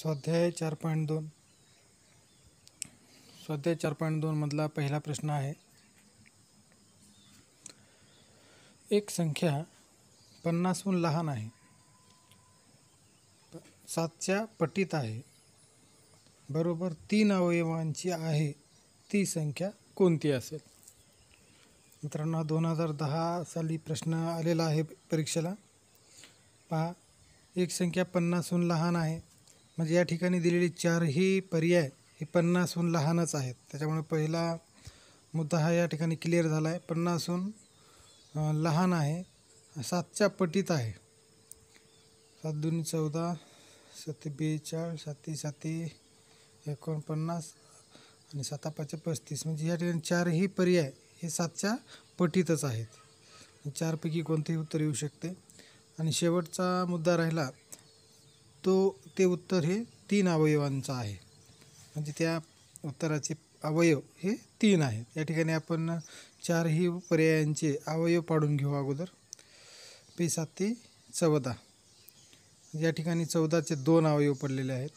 स्वाध्याय 4.2 स्वाध्याय 4.2 मधला पहिला प्रश्न आहे, एक संख्या 50हून लहान आहे, 7च्या पटीत आहे, बरोबर 3 अवयवांची आहे, ती संख्या कोणती असेल? मित्रांनो, 2010 साली प्रश्न आलेला आहे परीक्षेला. पहा, एक संख्या 50हून लहान आहे, म्हणजे या ठिकाणी दिलेले चारही पर्याय हे 50हून लहानच आहेत. त्याच्यामुळे पहिला मुद्दा हा या ठिकाणी क्लिअर झाला आहे. 50हून लहान आहे, 7च्या पटीत आहे. 7 दूनी 14, 7 42, 7 7 49 आणि 7 5 35. म्हणजे या ठिकाणी चारही पर्याय हे 7च्या पटीतच आहेत. चारपैकी कोणतेही उत्तर येऊ शकते. आणि शेवटचा मुद्दा राहिला ते उत्तर हे 3 अवयवांचं आहे, म्हणजे त्या उत्तराचे अवयव हे 3 आहेत. या ठिकाणी आपण चारही पर्यायांचे अवयव पाडून घेऊ अगोदर. 7 14, या ठिकाणी 14चे 2 अवयव पडलेले आहेत.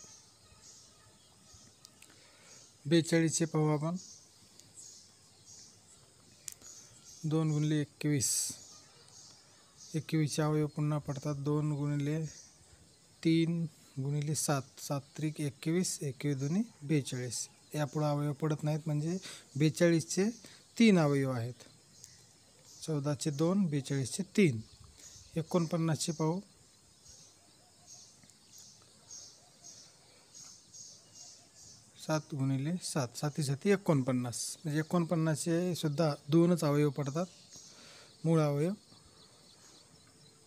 42चे पाहू आपण. 2 गुणिले 21, 21चे अवयव पुन्हा पडतात. 2 गुणिले 3 गुणिले 7, 7 त्रिक 21, 21 दुनी 42. यापुढे अवयव पडत नाहीत, म्हणजे 42चे 3 अवयव आहेत. 14चे 2, 42चे 3. 49चे पाहू. 7 गुणिले 7, 7 7 49, म्हणजे 49चे सुद्धा 2च अवयव पडतात, मूळ अवयव.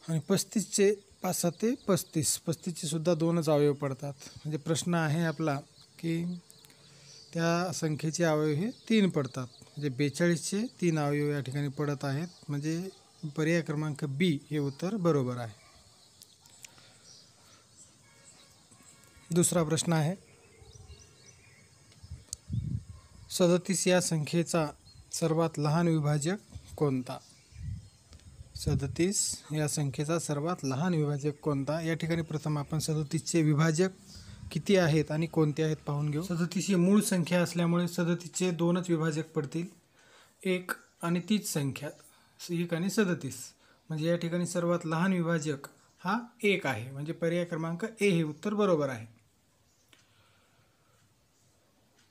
आणि 35चे 5 7 35, 35चे सुद्धा 2च अवयव पडतात. म्हणजे प्रश्न आहे आपला की त्या संख्येचे अवयव हे 3 पडतात, म्हणजे 42चे 3 अवयव या ठिकाणी पडत आहेत. म्हणजे पर्याय क्रमांक बी हे उत्तर बरोबर आहे. दुसरा प्रश्न आहे, 37 या संख्येचा सर्वात लहान विभाजक कोणता? 37 या संख्येचा सर्वात लहान विभाजक कोणता? या ठिकाणी प्रथम आपण 37चे विभाजक किती आहेत आणि कोणते आहेत पाहून घेऊ. 37 ही मूळ संख्या असल्यामुळे 37चे 2च विभाजक पडतील, 1 आणि तीच संख्या, 1 आणि 37. म्हणजे या ठिकाणी सर्वात लहान विभाजक हा 1 आहे, म्हणजे पर्याय क्रमांक ए हे उत्तर बरोबर आहे.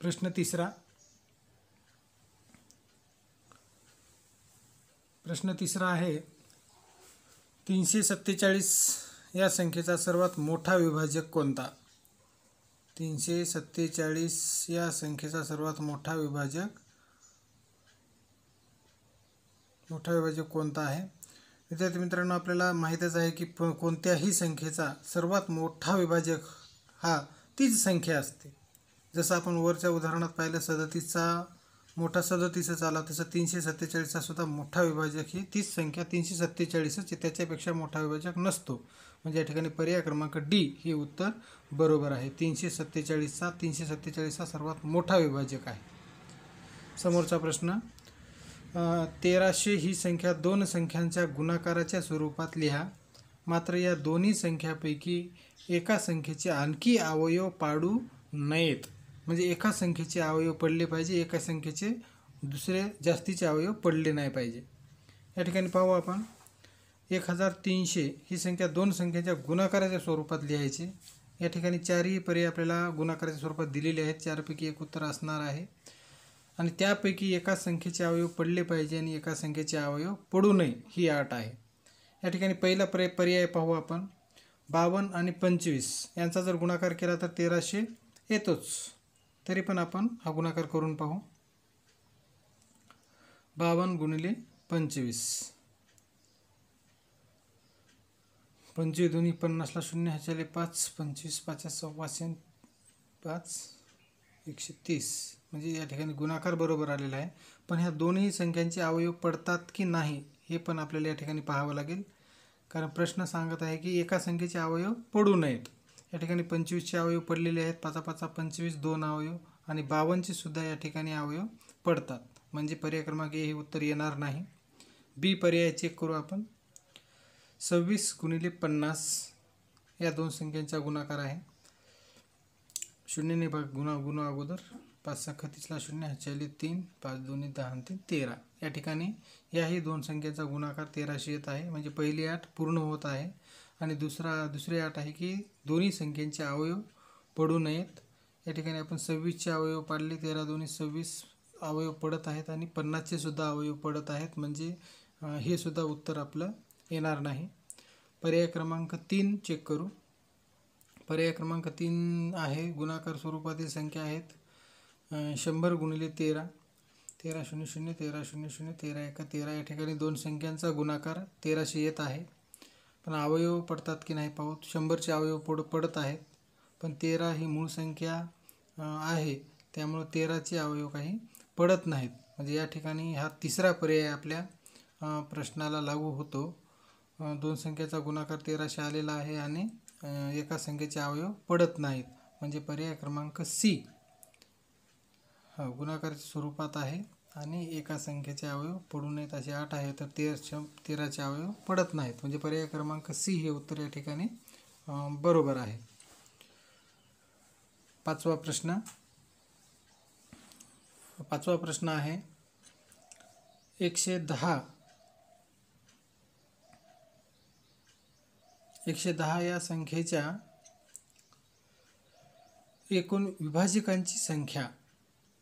प्रश्न तिसरा. प्रश्न तिसरा आहे, 347 या संख्येचा सर्वात मोठा विभाजक कोणता? 347 या संख्येचा सर्वात मोठा विभाजक कोणता आहे? विद्यार्थी मित्रांनो, आपल्याला माहीतच आहे की कोणत्याही संख्येचा सर्वात मोठा विभाजक हा तीच संख्या असते. जसं आपण वरच्या उदाहरणात पाहिलं, 37चा मोठा 37च आला, तसं 347चा सुद्धा मोठा विभाजक ही तीच संख्या 347च, त्याच्यापेक्षा मोठा विभाजक नसतो. म्हणजे या ठिकाणी पर्याय क्रमांक डी हे उत्तर बरोबर आहे. 347 हा सर्वात मोठा विभाजक आहे. समोरचा प्रश्न, 1300 ही संख्या 2 संख्यांच्या गुणाकाराच्या स्वरूपात लिहा, मात्र या दोन्ही संख्यापैकी एका संख्येचे आणखी अवयव पाडू नयेत. म्हणजे एका संख्येचे अवयव पडले पाहिजे, एका संख्येचे दुसरे जास्तीचे अवयव पडले नाही पाहिजे. या ठिकाणी पाहू आपण. 1300 ही संख्या 2 संख्येच्या गुणाकाराच्या स्वरूपात लिहायची. या ठिकाणी चारही पर्याय आपल्याला गुणाकाराच्या स्वरूपात दिलेले आहेत. चारपैकी एक उत्तर असणार आहे. आणि त्यापैकी एका संख्येचे अवयव पडले पाहिजे आणि एका संख्येचे अवयव पडू नये ही अट आहे. या ठिकाणी पहिला पर्याय पाहू आपण. 52 आणि 25 यांचा जर गुणाकार केला तर 1300 येतोच. तरी पण आपण हा गुणाकार करून पाहू. 52 गुणिले 25, 25 दोन्ही 50ला 0 ह्याच्याले 5, 25 5 सव्वाशे 5, 130. म्हणजे या ठिकाणी गुणाकार बरोबर आलेला आहे. पण ह्या दोन्ही संख्यांचे अवयव पडतात की नाही हे पण आपल्याला या ठिकाणी पाहावं लागेल, कारण प्रश्न सांगत आहे की एका संख्येचे अवयव पडू नयेत. या ठिकाणी 25चे अवयव पडलेले आहेत, 5 5 25, 2 अवयव, आणि 52चे सुद्धा या ठिकाणी अवयव पडतात. म्हणजे पर्याय क्रमांक ए हे उत्तर येणार नाही. बी पर्याय चेक करू आपण. 26 गुणिले 50 या 2 संख्यांचा गुणाकार आहे. शून्यने भाग गुणा अगोदर 5 6 30ला 0 ह्याच्याली 3 5 2 10 आणि 3 13. या ठिकाणी याही दोन संख्येचा गुणाकार 13शी येत आहे. म्हणजे पहिली अट पूर्ण होत आहे. आणि दुसरी अट आहे की दोन्ही संख्येचे अवयव पडू नयेत. या ठिकाणी आपण 26चे अवयव पाडले, 13 2 26 अवयव पडत आहेत आणि 50चे सुद्धा अवयव पडत आहेत. म्हणजे हे सुद्धा उत्तर आपलं येणार नाही. पर्याय क्रमांक 3 चेक करू. पर्याय क्रमांक 3 आहे गुणाकार स्वरूपातील संख्या आहेत 100 गुणिले 13, 13 0 0 13 0 0 13 1 13. या ठिकाणी दोन संख्यांचा गुणाकार 13शी येत आहे. पण अवयव पडतात की नाही पाहू. 100चे अवयव पडत आहेत, पण 13 ही मूळ संख्या आहे, त्यामुळे 13चे अवयव काही पडत नाहीत. म्हणजे या ठिकाणी हा तिसरा पर्याय आपल्या प्रश्नाला लागू होतो. दोन संख्येचा गुणाकार 13शी आलेला आहे आणि एका संख्येचे अवयव पडत नाहीत. म्हणजे पर्याय क्रमांक सी गुणाकार स्वरूपात आहे आणि एका संख्येचे अवयव पडू नयेत अशी अट आहे. तर 13चे अवयव पडत नाहीत. म्हणजे पर्याय क्रमांक सी हे उत्तर या ठिकाणी बरोबर आहे. पाचवा प्रश्न आहे 110 या संख्येच्या एकूण विभाजकांची संख्या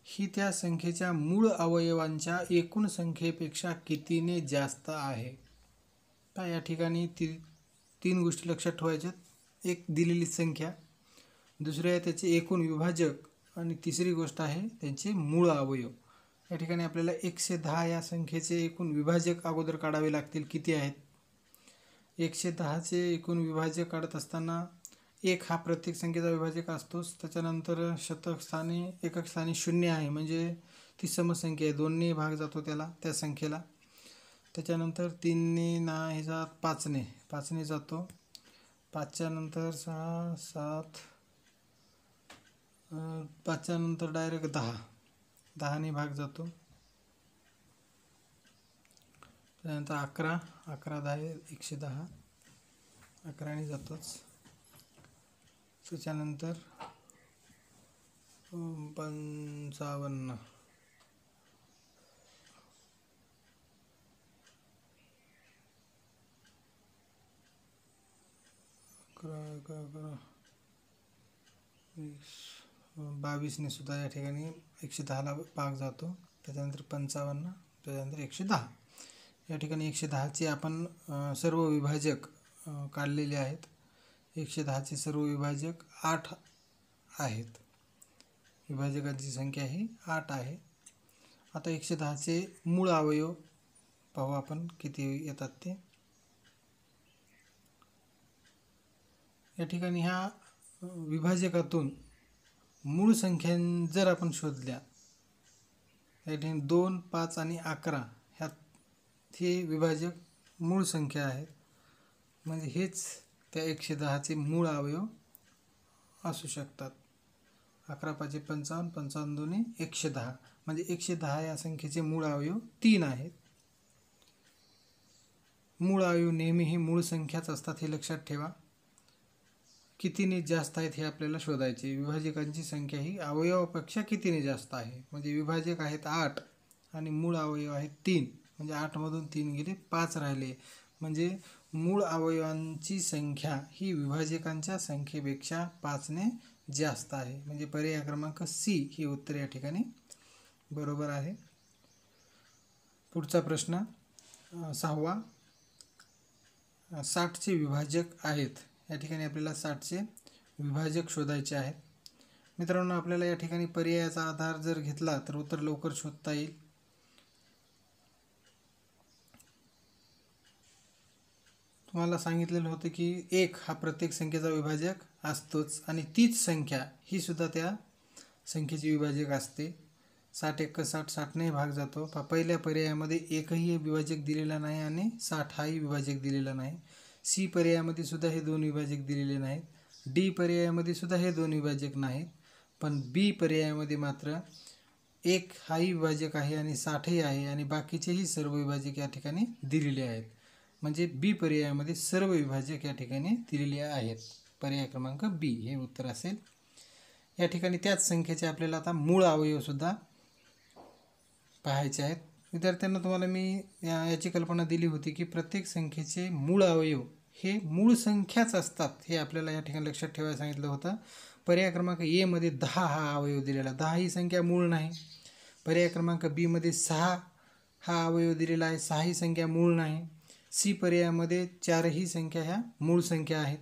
ही त्या संख्येच्या मूळ अवयवांच्या एकूण संख्येपेक्षा कितीने जास्त आहे. तर या ठिकाणी तीन गोष्टी लक्षात ठेवायच्यात. एक दिलेली संख्या, दुसरे आहे त्याचे एकूण विभाजक आणि तिसरी गोष्ट आहे त्यांचे मूळ अवयव. या ठिकाणी आपल्याला 110 या संख्येचे एकूण विभाजक अगोदर काढावे लागतील. किती आहेत? 110चे एकूण विभाजक काढत असताना 1 हा प्रत्येक संख्येचा विभाजक असतोच. त्याच्यानंतर शतक स्थानी एकक स्थानी 0 आहे, म्हणजे ती समसंख्या आहे. 2ने भाग जातो त्या संख्येला. त्याच्यानंतर 3ने नाही जात, 5ने जातो. 5च्या नंतर 6 7, 5च्या नंतर डायरेक्ट 10ने भाग जातो. त्यानंतर 11 10 110 11ने जातोच. त्याच्यानंतर 55 22ने सुद्धा या ठिकाणी 110ला भाग जातो. त्याच्यानंतर 55, त्याच्यानंतर 110. या ठिकाणी 110चे आपण सर्व विभाजक काढलेले आहेत. 110चे सर्व विभाजक 8 आहेत. विभाजकांची संख्या ही 8 आहे. आता 110चे मूळ अवयव पाहू आपण किती येतात ते. या ठिकाणी ह्या विभाजकातून मूळ संख्या जर आपण शोधल्या, या ठिकाणी 2 5 आणि 11 हे विभाजक मूळ संख्या आहेत. म्हणजे हेच त्या 110चे मूळ अवयव असू शकतात. 11 5 55, 55 2 110. म्हणजे 110 या संख्येचे मूळ अवयव 3 आहेत. मूळ अवयव नेहमी ही मूळ संख्याच असतात, हे लक्षात ठेवा. कितीने जास्त आहेत हे आपल्याला शोधायचे. विभाजकांची संख्या ही अवयवापेक्षा कितीने जास्त आहे. म्हणजे विभाजक आहेत 8 आणि मूळ अवयव आहेत 3. म्हणजे 8मधून 3 गेले, 5 राहिले. म्हणजे मूळ अवयवांची संख्या ही विभाजकांच्या संख्येपेक्षा 5ने जास्त आहे. म्हणजे पर्याय क्रमांक सी हे उत्तर या ठिकाणी बरोबर आहे. पुढचा प्रश्न 6वा 60चे विभाजक आहेत. या ठिकाणी आपल्याला 60चे विभाजक शोधायचे आहेत. मित्रांनो, आपल्याला या ठिकाणी पर्यायाचा आधार जर घेतला तर उत्तर लवकर शोधता येईल. तुम्हाला सांगितलेलं होतं की 1 हा प्रत्येक संख्येचा विभाजक असतोच आणि तीच संख्या ही सुद्धा त्या संख्येची विभाजक असते. 60 1 60, 60ने भाग जातो. पहिल्या पर्यायामध्ये एकही विभाजक दिलेला नाही आणि 60 हाही विभाजक दिलेला नाही. सी पर्यायामध्ये सुद्धा हे दोन विभाजक दिलेले नाहीत. डी पर्यायामध्ये सुद्धा हे दोन विभाजक नाहीत. पण बी पर्यायामध्ये मात्र 1 हाही विभाजक आहे आणि 60ही आहे आणि बाकीचेही सर्व विभाजक या ठिकाणी दिलेले आहेत. म्हणजे बी पर्यायामध्ये सर्व विभाजक या ठिकाणी दिलेले आहेत. पर्याय क्रमांक बी हे उत्तर असेल. या ठिकाणी त्याच संख्येचे आपल्याला आता मूळ अवयवसुद्धा पाहायचे आहेत. विद्यार्थ्यांना तुम्हाला मी याची कल्पना दिली होती की प्रत्येक संख्येचे मूळ अवयव हे मूळ संख्याच असतात, हे आपल्याला या ठिकाणी लक्षात ठेवायला सांगितलं होतं. पर्याय क्रमांक ए मध्ये 10 हा अवयव दिलेला, 10 ही संख्या मूळ नाही. पर्याय क्रमांक बी मध्ये 6 हा अवयव दिलेला आहे, 6 ही संख्या मूळ नाही. सी पर्यायामध्ये 4 ही संख्या ह्या मूळ संख्या आहेत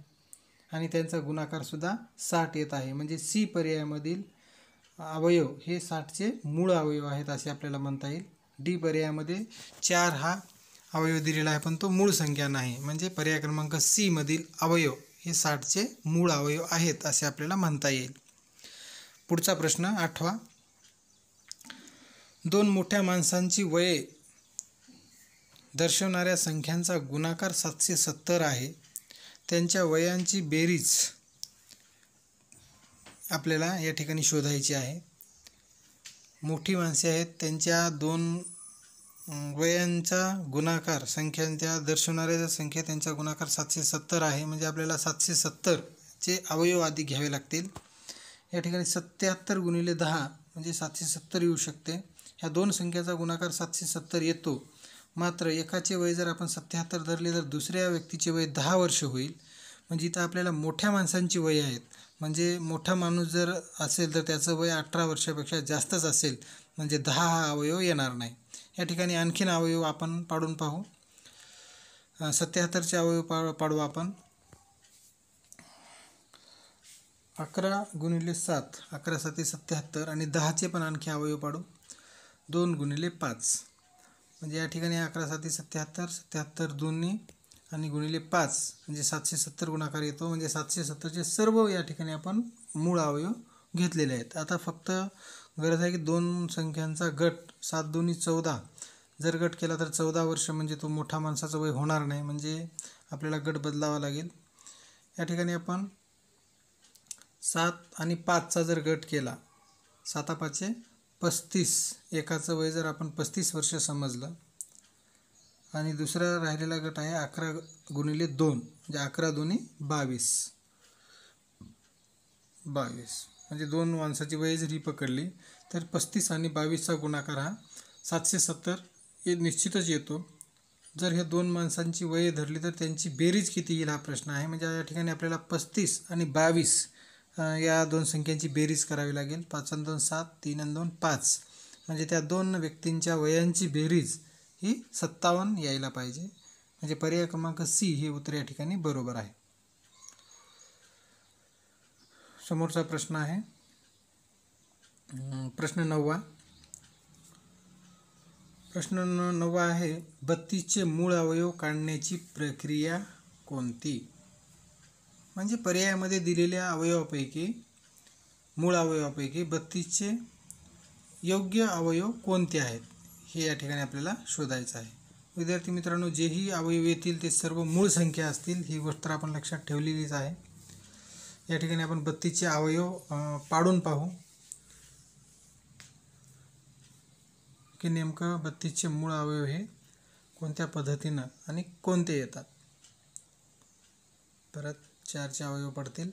आणि त्यांचा गुणाकारसुद्धा 60 येत आहे. म्हणजे सी पर्यायामधील अवयव हे 60चे मूळ अवयव आहेत असे आपल्याला म्हणता येईल. डी पर्यायामध्ये 4 हा अवयव दिलेला आहे पण तो मूळ संख्या नाही, म्हणजे पर्याय क्रमांक सी मधील अवयव हे 60चे मूळ अवयव आहेत असे आपल्याला म्हणता येईल. पुढचा प्रश्न 8वा. दोन मोठ्या माणसांची वये दर्शवणाऱ्या संख्यांचा गुणाकार 770 आहे. त्यांच्या वयांची बेरीज आपल्याला या ठिकाणी शोधायची आहे. मोठी माणसे आहेत, त्यांच्या दोन वयांचा गुणाकार संख्यांच्या दर्शवणाऱ्या संख्या त्यांचा गुणाकार 770 आहे. म्हणजे आपल्याला 770चे अवयव आधी घ्यावे लागतील. या ठिकाणी 77 गुणिले 10 म्हणजे 770 येऊ शकते. ह्या दोन संख्याचा गुणाकार 770 येतो. मात्र एकाचे वय जर आपण 77 धरले तर दुसऱ्या व्यक्तीचे वय 10 वर्ष होईल. म्हणजे इथं आपल्याला मोठ्या माणसांची वय आहेत, म्हणजे मोठा माणूस जर असेल तर त्याचं वय 18 वर्षापेक्षा जास्तच असेल, म्हणजे 10 हा अवयव येणार नाही. या ठिकाणी आणखीन अवयव आपण पाडून पाहू. 77चे अवयव पाडू आपण. 11 गुणिले 7, 11 7 77 आणि 10चे पण आणखी अवयव पाडू. 2 गुणिले 5 म्हणजे या ठिकाणी 11 7 77, 77 दोन्ही आणि गुणिले 5 म्हणजे 770 गुणाकार येतो. म्हणजे 770चे सर्व या ठिकाणी आपण मूळ अवयव घेतलेले आहेत. आता फक्त गरज आहे की दोन संख्यांचा गट 7 दोन्ही 14 जर गट केला तर 14 वर्ष, म्हणजे तो मोठा माणसाचं वय होणार नाही, म्हणजे आपल्याला गट बदलावा लागेल. या ठिकाणी आपण 7 आणि 5चा जर गट केला, 7 5 35, एकाचं वय जर आपण 35 वर्ष समजलं आणि दुसरा राहिलेला गट आहे 11 गुणिले 2 म्हणजे 11 दोन्ही 22, म्हणजे दोन माणसाची वय जरी पकडली तर 35 आणि 22चा गुणाकार हा 770 हे निश्चितच येतो. जर हे दोन माणसांची वय धरली तर त्यांची बेरीज किती येईल हा प्रश्न आहे. म्हणजे या ठिकाणी आपल्याला 35 आणि 22 या दोन संख्यांची बेरीज करावी लागेल. 5 आणि 2 7, 3 आणि 2 5, म्हणजे त्या दोन व्यक्तींच्या वयांची बेरीज ही 57 यायला पाहिजे. म्हणजे पर्याय क्रमांक सी हे उत्तर या ठिकाणी बरोबर आहे. समोरचा प्रश्न आहे प्रश्न 9वा. प्रश्न 9वा आहे 32चे मूळ अवयव काढण्याची प्रक्रिया कोणती. म्हणजे पर्यायामध्ये दिलेल्या अवयवापैकी मूळ अवयवापैकी 32चे योग्य अवयव कोणते आहेत हे या ठिकाणी आपल्याला शोधायचं आहे. विद्यार्थी मित्रांनो, जेही अवयव येतील ते सर्व मूळ संख्या असतील, ही गोष्ट तर आपण लक्षात ठेवलेलीच आहे. या ठिकाणी आपण 32चे अवयव पाडून पाहू की नेमकं 32चे मूळ अवयव हे कोणत्या पद्धतीनं आणि कोणते येतात. परत 4चे अवयव पडतील.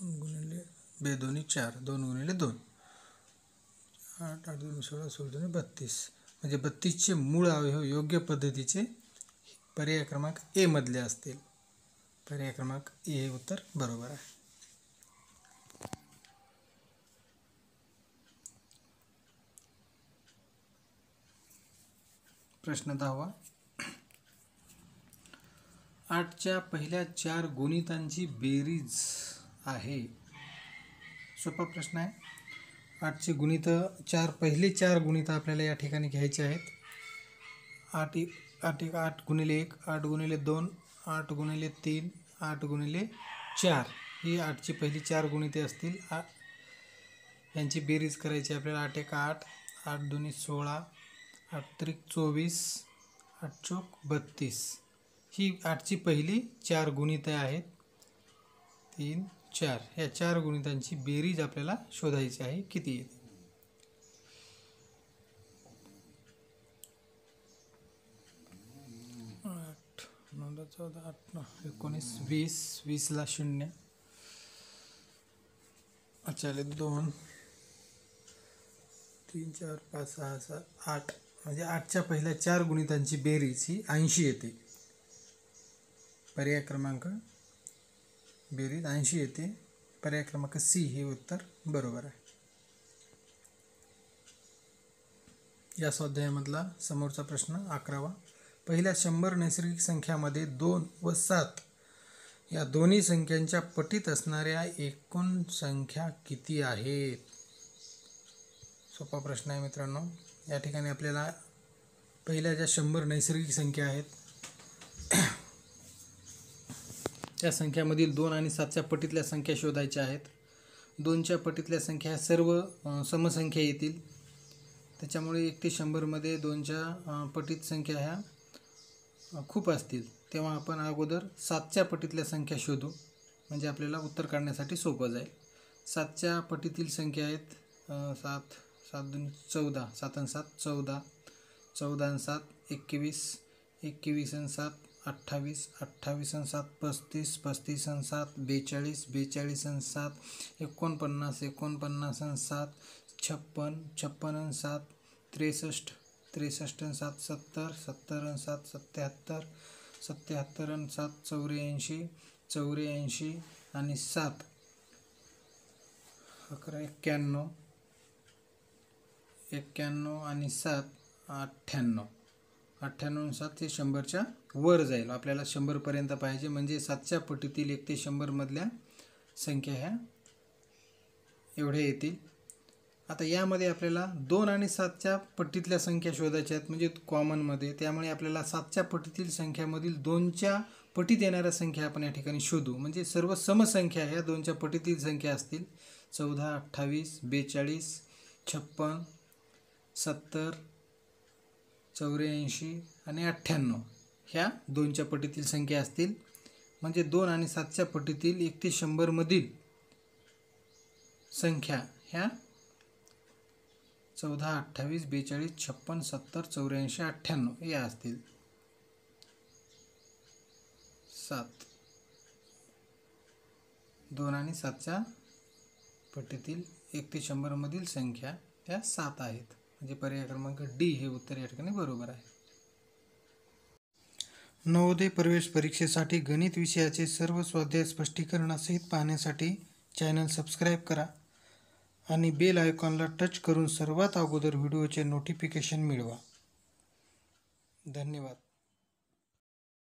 2 गुणिले 2 दोन्ही 4, 2 गुणिले 2 8, 8 2 16, 16 दोन्ही 32, म्हणजे 32चे मूळ अवयव योग्य पद्धतीचे पर्याय क्रमांक ए मधले असतील. पर्याय क्रमांक ए हे उत्तर बरोबर आहे. प्रश्न 10वा. 8च्या पहिल्या 4 गुणितांची बेरीज आहे. सोपा प्रश्न आहे. 8चे गुणित पहिले 4 गुणित आपल्याला या ठिकाणी घ्यायचे आहेत. 8 1 8 गुणिले 1, 8 गुणिले 2, 8 गुणिले 3, 8 गुणिले 4 ही 8ची पहिली 4 गुणिते असतील. यांची बेरीज करायची आपल्याला. 8 1 8, 8 2 16, 8 3 24, 8 चौक 32 ही 8ची पहिली 4 गुणिते आहेत. 3 4 ह्या 4 गुणितांची बेरीज आपल्याला शोधायची आहे, किती येते. ला 14, 8 19 20, 20ला 0, अच्छा 2 3 4 5 6 7 8 म्हणजे 8च्या पहिल्या 4 गुणितांची बेरीज ही 80 येते. पर्याय क्रमांक बेरीज 80 येते. पर्याय क्रमांक सी हे उत्तर बरोबर आहे. या स्वाध्यायामधला समोरचा प्रश्न 11वा. पहिल्या 100 नैसर्गिक संख्यामध्ये 2 व 7 या दोन्ही संख्यांच्या पटीत असणाऱ्या एकूण संख्या किती आहेत? सोपा प्रश्न आहे मित्रांनो. या ठिकाणी आपल्याला पहिल्या ज्या 100 नैसर्गिक संख्या आहेत त्या संख्यामधील 2 आणि 7च्या पटीतल्या संख्या शोधायच्या आहेत. 2च्या पटीतल्या संख्या सर्व समसंख्या येतील. त्याच्यामुळे 1 ते 100 मध्ये 2च्या पटीत संख्या ह्या खूप असतील. तेव्हा आपण अगोदर 7च्या पटीतल्या संख्या शोधू, म्हणजे आपल्याला उत्तर काढण्यासाठी सोपं जाईल. 7च्या पटीतील संख्या आहेत 7 7 2 14, 7 आणि 7 14, 14 आणि 7 21, 21 आणि 7 28, 28 आणि 7 35, 35 आणि 7 42, 42 आणि 7 49, 49 आणि 7 56, 56 आणि 7 63, 63 आणि 7 70, 70 आणि 7 77, 77 आणि 7 84, 84 आणि 7 11 91, 91 आणि 7 98, 98 आणि 7 हे 100च्या वर जाईल. आपल्याला 100 पर्यंत पाहिजे, म्हणजे 7च्या पटीतील 1 ते 100 मधल्या संख्या ह्या एवढ्या येतील. आता यामध्ये आपल्याला 2 आणि 7च्या पटीतल्या संख्या शोधायच्या आहेत, म्हणजे कॉमनमध्ये. त्यामुळे आपल्याला 7च्या पटीतील संख्यामधील 2च्या पटीत येणाऱ्या संख्या आपण या ठिकाणी शोधू. म्हणजे सर्व समसंख्या ह्या 2च्या पटीतील संख्या असतील. 14, 28, 42, 56, 70, 84 आणि 98 ह्या 2च्या पटीतील संख्या असतील. म्हणजे 2 आणि 7च्या पटीतील 1 ते 100 मधील संख्या ह्या 14, 28, 42, 56, 70, 84, 98 या असतील. 7 2 आणि 7च्या पटीतील 1 ते 100 मधील संख्या ह्या 7 आहेत. म्हणजे पर्याय क्रमांक डी हे उत्तर या ठिकाणी बरोबर आहे. नवोदय प्रवेश परीक्षेसाठी गणित विषयाचे सर्व स्वाध्याय स्पष्टीकरणासहित पाहण्यासाठी चॅनल सबस्क्राईब करा आणि बेल आयकॉनला टच करून सर्वात अगोदर व्हिडिओचे नोटिफिकेशन मिळवा. धन्यवाद.